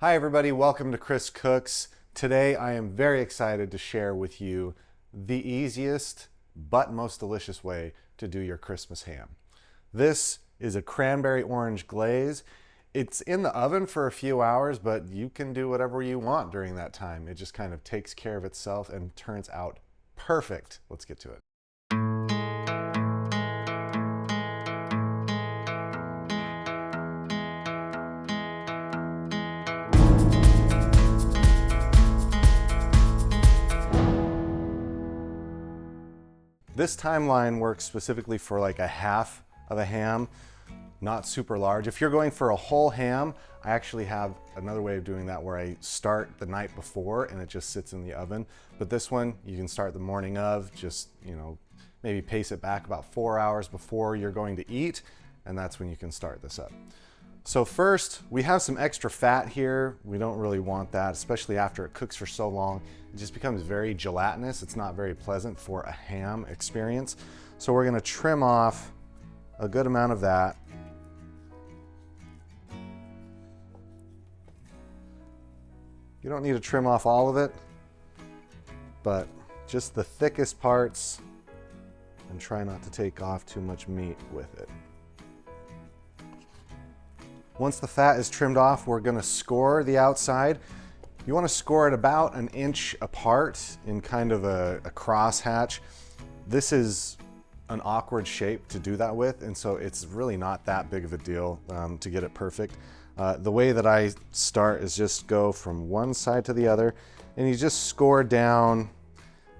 Hi everybody, welcome to Chris Cooks. Today I am very excited to share with you the easiest but most delicious way to do your Christmas ham. This is a cranberry orange glaze. It's in the oven for a few hours, but you can do whatever you want during that time. It just kind of takes care of itself and turns out perfect. Let's get to it. This timeline works specifically for like a half of a ham, not super large. If you're going for a whole ham, I actually have another way of doing that where I start the night before and it just sits in the oven. But this one, you can start the morning of, just, maybe pace it back about 4 hours before you're going to eat, and that's when you can start this up. So first, we have some extra fat here. We don't really want that, especially after it cooks for so long. It just becomes very gelatinous. It's not very pleasant for a ham experience. So we're gonna trim off a good amount of that. You don't need to trim off all of it, but just the thickest parts, and try not to take off too much meat with it. Once the fat is trimmed off, we're gonna score the outside. You wanna score it about 1 inch apart in kind of a cross hatch. This is an awkward shape to do that with, and so it's really not that big of a deal to get it perfect. The way that I start is just go from one side to the other, and you just score down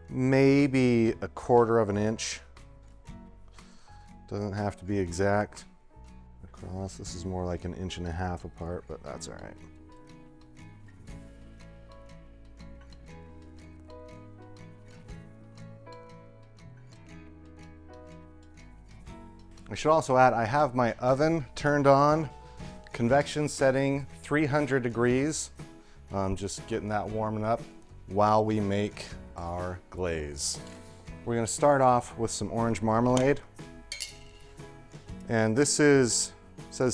maybe 1/4 of an inch. Doesn't have to be exact. Across. This is more like 1.5 inches apart, but that's all right. I should also add, I have my oven turned on, convection setting 300 degrees. Just getting that warming up while we make our glaze. We're gonna start off with some orange marmalade. And this says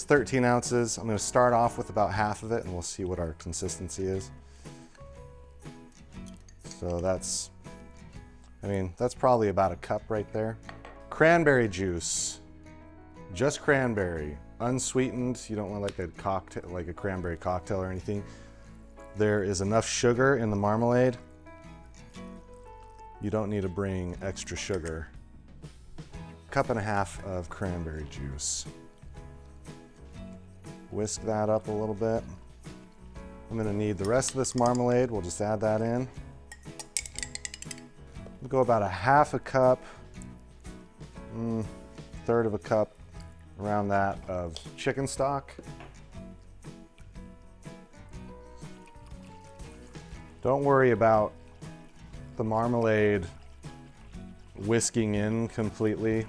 13 ounces. I'm gonna start off with about half of it and we'll see what our consistency is. So that's probably about 1 cup right there. Cranberry juice, just cranberry, unsweetened. You don't want like a cocktail, like a cranberry cocktail or anything. There is enough sugar in the marmalade. You don't need to bring extra sugar. 1.5 cups of cranberry juice. Whisk that up a little bit. I'm gonna need the rest of this marmalade. We'll just add that in. We'll go about 1/2 cup, 1/3 of a cup, around that, of chicken stock. Don't worry about the marmalade whisking in completely.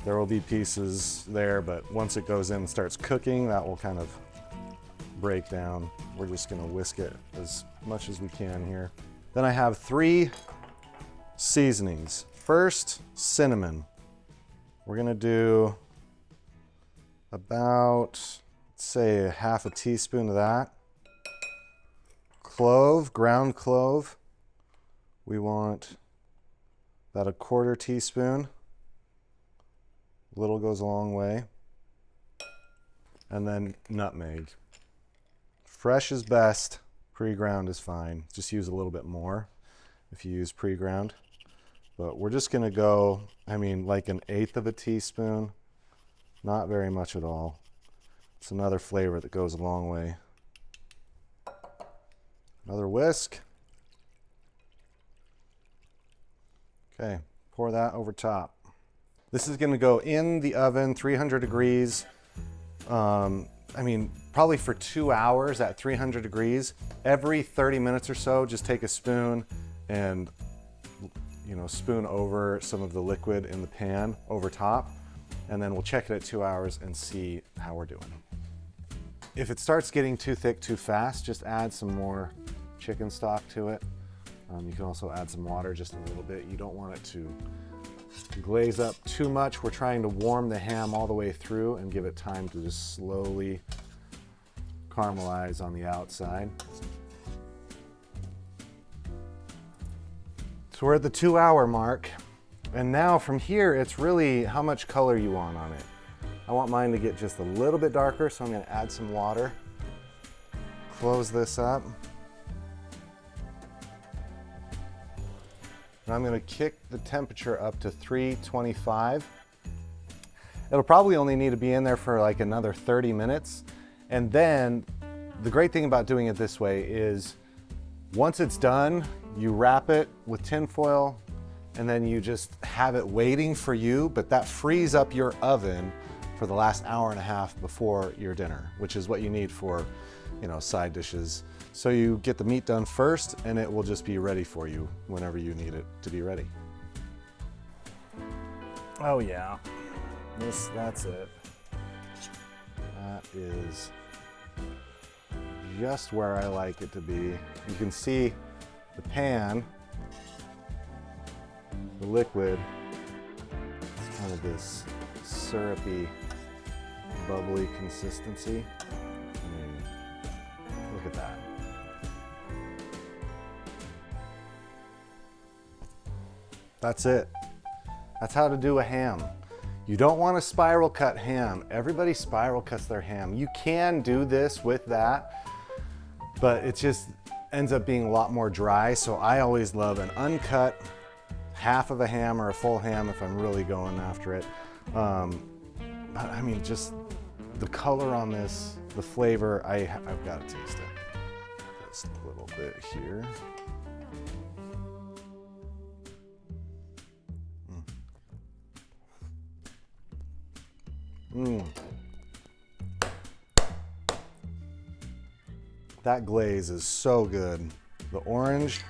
There will be pieces there, but once it goes in and starts cooking, that will kind of break down. We're just gonna whisk it as much as we can here. Then I have 3 seasonings. First, cinnamon. We're gonna do about, let's say, 1/2 teaspoon of that. Clove, ground clove. We want about 1/4 teaspoon. Little goes a long way. And then nutmeg. Fresh is best, pre-ground is fine. Just use a little bit more if you use pre-ground. But we're just gonna go, like 1/8 of a teaspoon, not very much at all. It's another flavor that goes a long way. Another whisk. Okay, pour that over top. This is gonna go in the oven, 300 degrees. Probably for 2 hours at 300 degrees. Every 30 minutes or so, just take a spoon and spoon over some of the liquid in the pan over top, and then we'll check it at 2 hours and see how we're doing. If it starts getting too thick too fast, just add some more chicken stock to it. You can also add some water, just a little bit. You don't want it to glaze up too much. We're trying to warm the ham all the way through and give it time to just slowly caramelize on the outside. So we're at the 2-hour mark. And now from here, it's really how much color you want on it. I want mine to get just a little bit darker, so I'm gonna add some water. Close this up. And I'm gonna kick the temperature up to 325. It'll probably only need to be in there for like another 30 minutes. And then the great thing about doing it this way is once it's done, you wrap it with tin foil and then you just have it waiting for you, but that frees up your oven for the last hour and a half before your dinner, which is what you need for, you know, side dishes. So you get the meat done first and it will just be ready for you whenever you need it to be ready. Oh yeah, that's it. That is just where I like it to be. You can see the pan, the liquid, it's kind of this syrupy, bubbly consistency. I mean, look at that. That's it. That's how to do a ham. You don't want to spiral cut ham. Everybody spiral cuts their ham. You can do this with that, but it just ends up being a lot more dry. So I always love an uncut half of a ham or a full ham if I'm really going after it. But I mean, just the color on this, the flavor, I've got to taste it. Just a little bit here. That glaze is so good. The orange,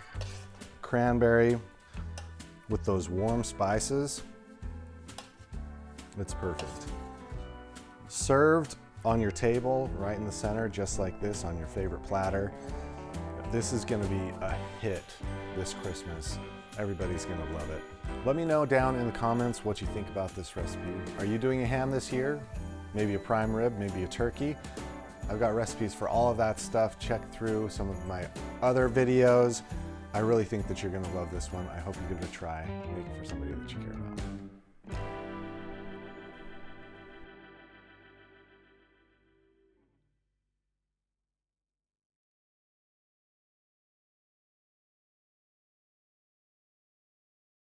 cranberry with those warm spices, it's perfect. Served on your table right in the center, just like this on your favorite platter. This is gonna be a hit this Christmas. Everybody's gonna love it. Let me know down in the comments what you think about this recipe. Are you doing a ham this year? Maybe a prime rib, maybe a turkey? I've got recipes for all of that stuff. Check through some of my other videos. I really think that you're gonna love this one. I hope you give it a try. Make it for somebody that you care about.